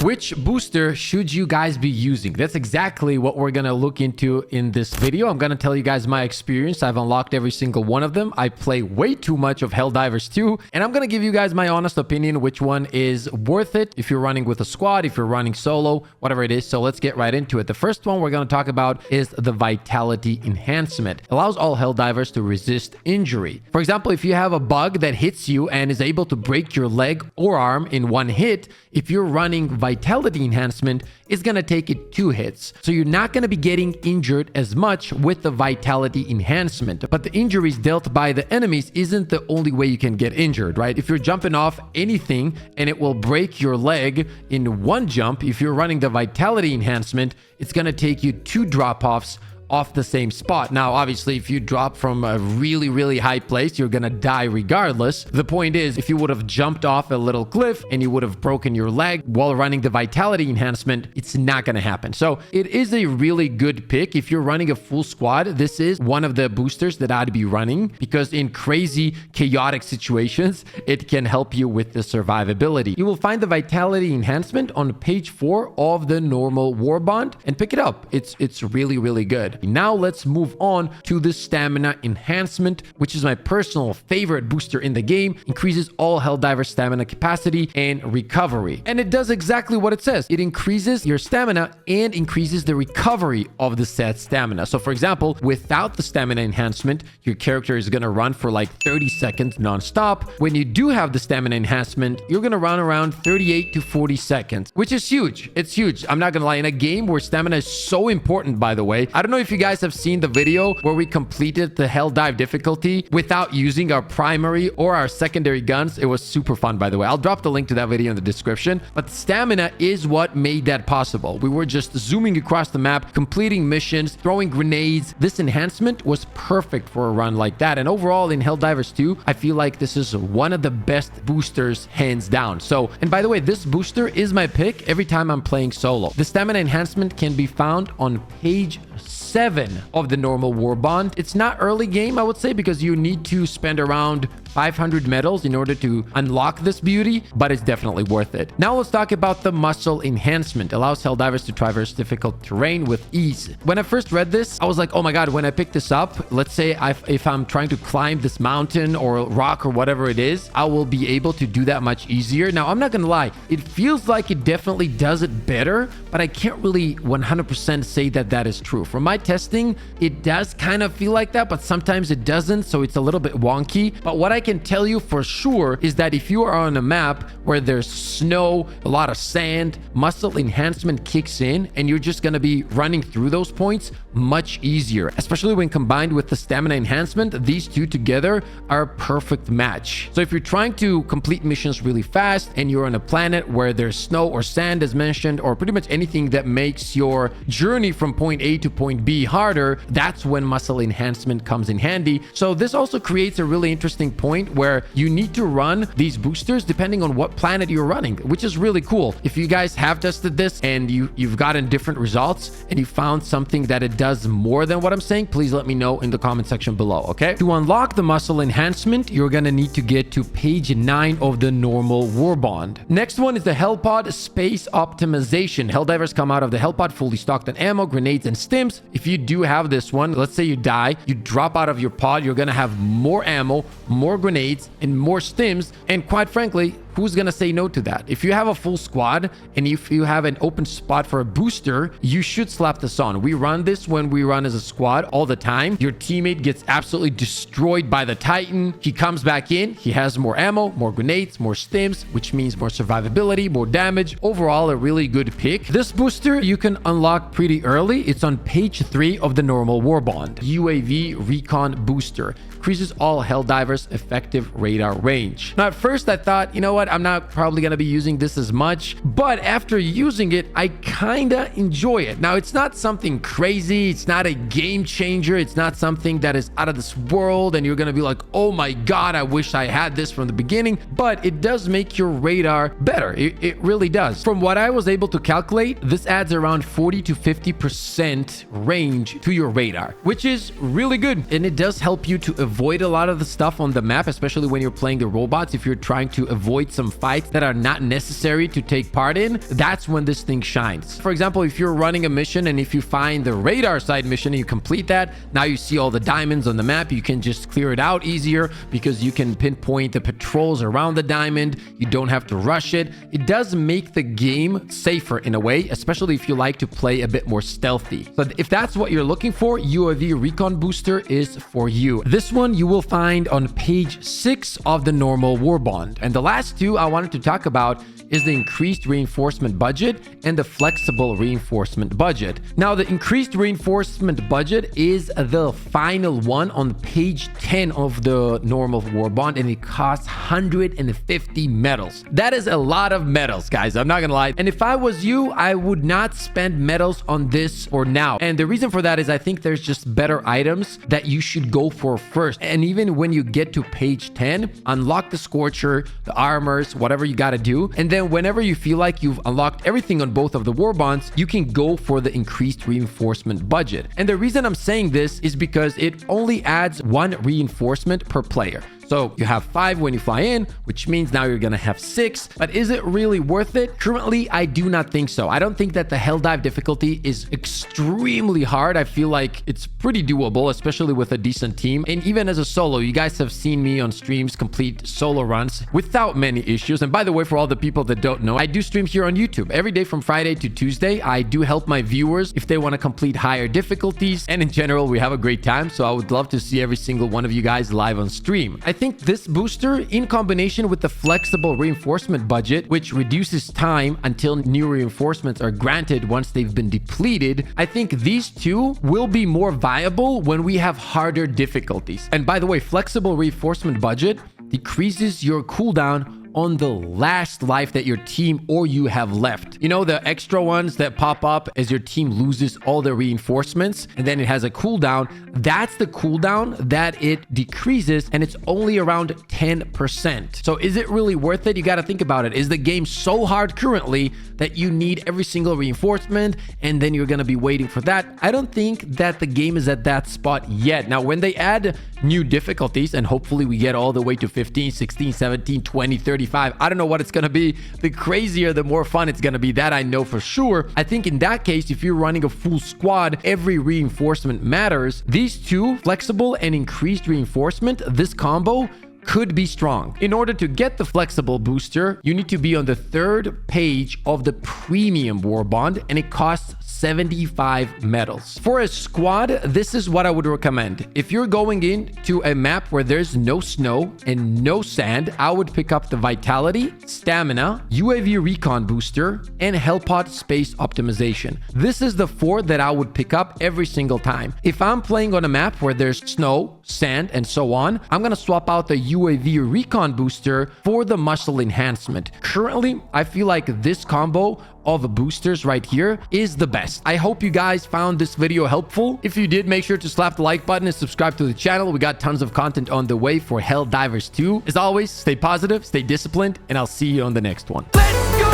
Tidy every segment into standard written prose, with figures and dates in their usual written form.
Which booster should you guys be using? That's exactly what we're gonna look into in this video. I'm gonna tell you guys my experience. I've unlocked every single one of them. I play way too much of Helldivers 2, and I'm gonna give you guys my honest opinion which one is worth it if you're running with a squad, if you're running solo, whatever it is. So let's get right into it. The first one we're gonna talk about is the Vitality Enhancement. It allows all Helldivers to resist injury. For example, if you have a bug that hits you and is able to break your leg or arm in one hit, if you're running Vitality Enhancement, it's going to take it 2 hits. So you're not going to be getting injured as much with the Vitality Enhancement. But the injuries dealt by the enemies isn't the only way you can get injured, right? If you're jumping off anything and it will break your leg in one jump, if you're running the Vitality Enhancement, it's going to take you 2 drop-offs off the same spot. Now, obviously, if you drop from a really high place, you're gonna die regardless. The point is, if you would have jumped off a little cliff and you would have broken your leg while running the Vitality Enhancement, it's not gonna happen. So it is a really good pick. If you're running a full squad, this is one of the boosters that I'd be running, because in crazy, chaotic situations, it can help you with the survivability. You will find the Vitality Enhancement on page 4 of the normal war bond and pick it up. It's really good. Now let's move on to the Stamina Enhancement, which is my personal favorite booster in the game. Increases all Helldiver stamina capacity and recovery. And it does exactly what it says. It increases your stamina and increases the recovery of the set stamina. So for example, without the Stamina Enhancement, your character is going to run for like 30 seconds non-stop. When you do have the Stamina Enhancement, you're going to run around 38 to 40 seconds, which is huge. It's huge. I'm not going to lie. In a game where stamina is so important, by the way, I don't know if you guys have seen the video where we completed the Helldive difficulty without using our primary or our secondary guns. It was super fun, by the way. I'll drop the link to that video in the description. But stamina is what made that possible. We were just zooming across the map, completing missions, throwing grenades. This enhancement was perfect for a run like that. And overall in Helldivers 2, I feel like this is one of the best boosters, hands down. So, and by the way, this booster is my pick every time I'm playing solo. The Stamina Enhancement can be found on page 7 of the normal war bond. It's not early game, I would say, because you need to spend around 500 medals in order to unlock this beauty, but it's definitely worth it. Now let's talk about the Muscle Enhancement. Allows Helldivers to traverse difficult terrain with ease. When I first read this, I was like, oh my god, when I pick this up, let's say if I'm trying to climb this mountain or rock or whatever it is, I will be able to do that much easier. Now, I'm not gonna lie, it feels like it definitely does it better, but I can't really 100% say that that is true. From my testing, it does kind of feel like that, but sometimes it doesn't, so it's a little bit wonky. But what I can tell you for sure is that if you are on a map where there's snow, a lot of sand, Muscle Enhancement kicks in and you're just going to be running through those points much easier, especially when combined with the Stamina Enhancement. These two together are a perfect match. So if you're trying to complete missions really fast and you're on a planet where there's snow or sand as mentioned, or pretty much anything that makes your journey from point A to point B harder, that's when Muscle Enhancement comes in handy. So this also creates a really interesting point where you need to run these boosters depending on what planet you're running, which is really cool. If you guys have tested this and you've gotten different results and you found something that it does more than what I'm saying, please let me know in the comment section below, okay? To unlock the Muscle Enhancement, you're gonna need to get to page 9 of the normal war bond. Next one is the Hellpod Space Optimization. Helldivers come out of the Hellpod fully stocked on ammo, grenades, and stims. If you do have this one, let's say you die, you drop out of your pod, you're gonna have more ammo, more grenades, and more stims, and quite frankly, who's gonna say no to that? If you have a full squad and if you have an open spot for a booster, you should slap this on. We run this when we run as a squad all the time. Your teammate gets absolutely destroyed by the Titan. He comes back in, he has more ammo, more grenades, more stims, which means more survivability, more damage. Overall, a really good pick. This booster you can unlock pretty early. It's on page 3 of the normal war bond. UAV Recon Booster. Increases all Helldivers effective radar range. Now, at first I thought, you know what, I'm not probably going to be using this as much, but after using it, I kind of enjoy it. Now, it's not something crazy. It's not a game changer. It's not something that is out of this world and you're going to be like, oh my god, I wish I had this from the beginning, but it does make your radar better. It really does. From what I was able to calculate, this adds around 40 to 50% range to your radar, which is really good. And it does help you to avoid a lot of the stuff on the map, especially when you're playing the robots. If you're trying to avoid some fights that are not necessary to take part in, that's when this thing shines. For example, if you're running a mission and if you find the radar side mission and you complete that, now you see all the diamonds on the map. You can just clear it out easier because you can pinpoint the patrols around the diamond. You don't have to rush it. It does make the game safer in a way, especially if you like to play a bit more stealthy. But if that's what you're looking for, UAV Recon Booster is for you. This one you will find on page 6 of the normal war bond. And the last two I wanted to talk about is the increased reinforcement budget and the flexible reinforcement budget. Now, the increased reinforcement budget is the final one on page 10 of the normal war bond, and it costs 150 medals. That is a lot of medals, guys. I'm not gonna lie. And if I was you, I would not spend medals on this for now. And the reason for that is I think there's just better items that you should go for first. And even when you get to page 10, unlock the Scorcher, the armors, whatever you gotta do. And then whenever you feel like you've unlocked everything on both of the war bonds, you can go for the increased reinforcement budget. And the reason I'm saying this is because it only adds 1 reinforcement per player. So you have 5 when you fly in, which means now you're gonna have 6. But is it really worth it? Currently, I do not think so. I don't think that the Helldive difficulty is extremely hard. I feel like it's pretty doable, especially with a decent team. And even as a solo, you guys have seen me on streams complete solo runs without many issues. And by the way, for all the people that don't know, I do stream here on YouTube every day from Friday to Tuesday. I do help my viewers if they want to complete higher difficulties. And in general, we have a great time. So I would love to see every single one of you guys live on stream. I think this booster, in combination with the flexible reinforcement budget, which reduces time until new reinforcements are granted once they've been depleted, I think these two will be more viable when we have harder difficulties. And by the way, flexible reinforcement budget decreases your cooldown on the last life that your team or you have left. You know, the extra ones that pop up as your team loses all the reinforcements, and then it has a cooldown. That's the cooldown that it decreases, and it's only around 10%. So is it really worth it? You got to think about it. Is the game so hard currently that you need every single reinforcement, and then you're going to be waiting for that? I don't think that the game is at that spot yet. Now, when they add new difficulties, and hopefully we get all the way to 15, 16, 17, 20, 30, I don't know what it's going to be. The crazier, the more fun it's going to be. That I know for sure. I think in that case, if you're running a full squad, every reinforcement matters. These two, flexible and increased reinforcement, this combo could be strong. In order to get the flexible booster, you need to be on the 3rd page of the premium war bond, and it costs 75 medals. For a squad, this is what I would recommend. If you're going into a map where there's no snow and no sand, I would pick up the Vitality, Stamina, UAV Recon Booster, and Hellpot Space Optimization. This is the 4 that I would pick up every single time. If I'm playing on a map where there's snow, sand, and so on, I'm gonna swap out the UAV Recon Booster for the Muscle Enhancement. Currently, I feel like this combo of boosters right here is the best. I hope you guys found this video helpful. If you did, make sure to slap the like button and subscribe to the channel. We got tons of content on the way for Helldivers 2. As always, stay positive, stay disciplined, and I'll see you on the next one. Let's go!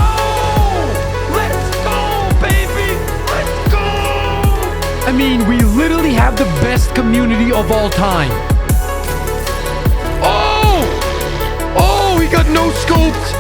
Let's go, baby! Let's go! I mean, we literally have the best community of all time. Oh! Oh, we got no scoped!